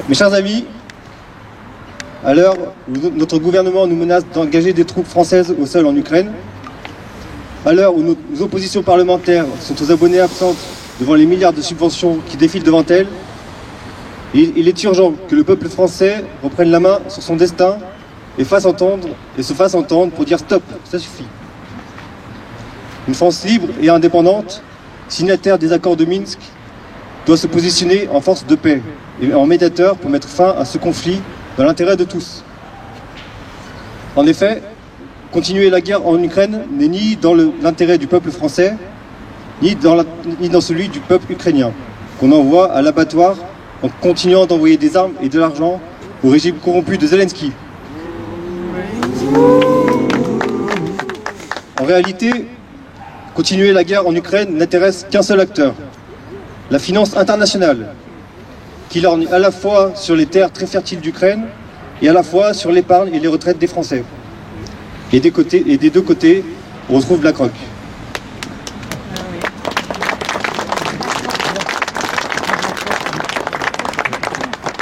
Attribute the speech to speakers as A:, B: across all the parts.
A: Mes chers amis, à l'heure où notre gouvernement nous menace d'engager des troupes françaises au sol en Ukraine, à l'heure où nos oppositions parlementaires sont aux abonnés absentes devant les milliards de subventions qui défilent devant elles, il est urgent que le peuple français reprenne la main sur son destin et se fasse entendre pour dire stop, ça suffit. Une France libre et indépendante, signataire des accords de Minsk, doit se positionner en force de paix et en médiateur pour mettre fin à ce conflit dans l'intérêt de tous. En effet, continuer la guerre en Ukraine n'est ni dans l'intérêt du peuple français, ni dans celui du peuple ukrainien, qu'on envoie à l'abattoir en continuant d'envoyer des armes et de l'argent au régime corrompu de Zelensky. En réalité, continuer la guerre en Ukraine n'intéresse qu'un seul acteur, la finance internationale, qui lorgne à la fois sur les terres très fertiles d'Ukraine et à la fois sur l'épargne et les retraites des Français. Et des deux côtés, on retrouve BlackRock.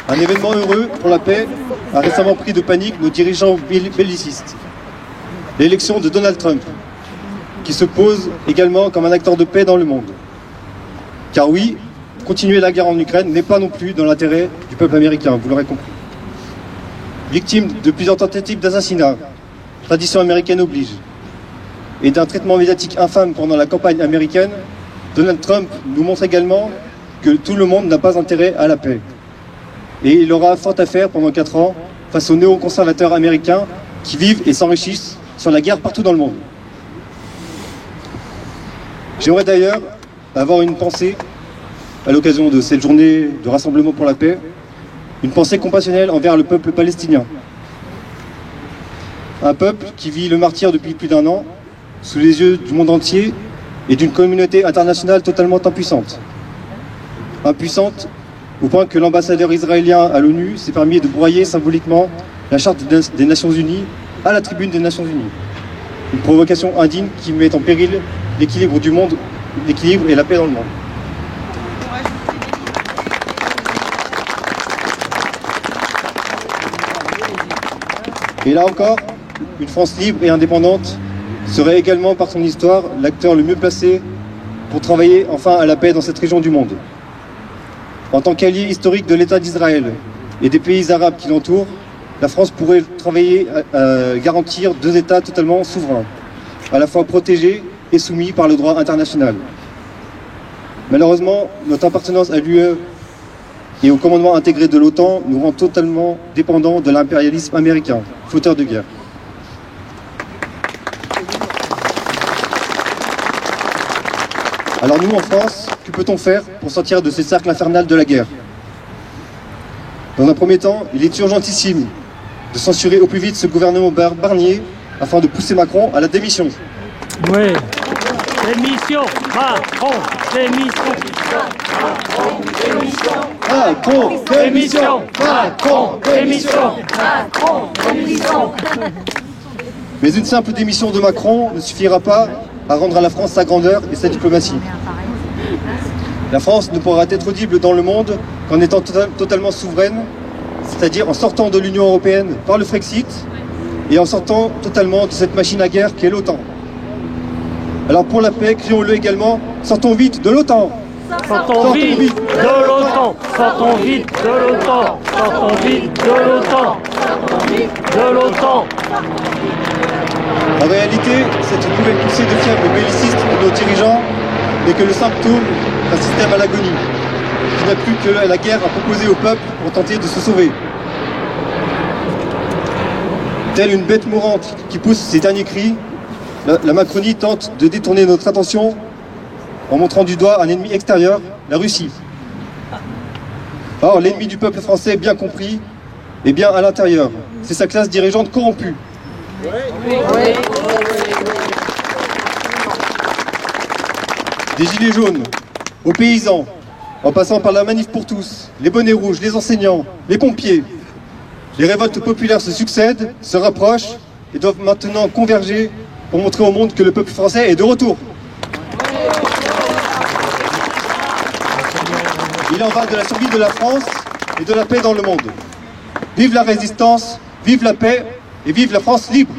A: Un événement heureux pour la paix a récemment pris de panique nos dirigeants bellicistes. L'élection de Donald Trump, qui se pose également comme un acteur de paix dans le monde. Car oui, continuer la guerre en Ukraine n'est pas non plus dans l'intérêt du peuple américain, vous l'aurez compris. Victime de plusieurs tentatives d'assassinat, tradition américaine oblige, et d'un traitement médiatique infâme pendant la campagne américaine, Donald Trump nous montre également que tout le monde n'a pas intérêt à la paix. Et il aura fort à faire pendant 4 ans face aux néoconservateurs américains qui vivent et s'enrichissent sur la guerre partout dans le monde. J'aimerais d'ailleurs avoir une pensée, à l'occasion de cette journée de rassemblement pour la paix, une pensée compassionnelle envers le peuple palestinien. Un peuple qui vit le martyre depuis plus d'1 an, sous les yeux du monde entier et d'une communauté internationale totalement impuissante. Impuissante au point que l'ambassadeur israélien à l'ONU s'est permis de broyer symboliquement la charte des Nations Unies à la tribune des Nations Unies. Une provocation indigne qui met en péril l'équilibre du monde, l'équilibre et la paix dans le monde. Et là encore, une France libre et indépendante serait également par son histoire l'acteur le mieux placé pour travailler enfin à la paix dans cette région du monde. En tant qu'allié historique de l'État d'Israël et des pays arabes qui l'entourent, la France pourrait travailler à garantir 2 États totalement souverains, à la fois protégés et soumis par le droit international. Malheureusement, notre appartenance à l'UE et au commandement intégré de l'OTAN nous rend totalement dépendants de l'impérialisme américain, fauteur de guerre. Alors nous, en France, que peut-on faire pour sortir de ce cercle infernal de la guerre? Dans un premier temps, il est urgentissime de censurer au plus vite ce gouvernement Barnier afin de pousser Macron à la démission.
B: Oui. Démission, Macron, démission. Macron, démission.
A: Macron, démission.
B: Macron, démission. Macron, démission.
A: Mais une simple démission de Macron ne suffira pas à rendre à la France sa grandeur et sa diplomatie. La France ne pourra être audible dans le monde qu'en étant totalement souveraine, c'est-à-dire en sortant de l'Union européenne par le Frexit et en sortant totalement de cette machine à guerre qu'est l'OTAN. Alors pour la paix, crions-le également, sortons vite de l'OTAN.
B: Sortons vite de l'OTAN. Sortons vite de l'OTAN. Sortons vite de l'OTAN. Sortons vite de l'OTAN.
A: En réalité, cette nouvelle poussée de fièvre belliciste de nos dirigeants n'est que le symptôme d'un système à l'agonie, qui n'a plus que la guerre à proposer au peuple pour tenter de se sauver. Telle une bête mourante qui pousse ses derniers cris, la Macronie tente de détourner notre attention en montrant du doigt un ennemi extérieur, la Russie. Or, l'ennemi du peuple français, bien compris, est bien à l'intérieur. C'est sa classe dirigeante corrompue. Des gilets jaunes, aux paysans, en passant par la manif pour tous, les bonnets rouges, les enseignants, les pompiers. Les révoltes populaires se succèdent, se rapprochent et doivent maintenant converger pour montrer au monde que le peuple français est de retour. Il en va de la survie de la France et de la paix dans le monde. Vive la résistance, vive la paix et vive la France libre.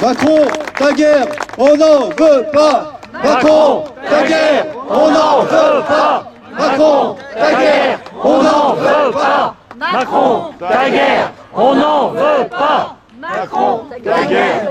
A: Macron, ta guerre, on n'en veut pas. Macron, ta guerre, on n'en veut pas. Macron, ta guerre, on n'en veut pas.
B: Macron, ta guerre, on n'en veut pas.
C: Macron, ta guerre,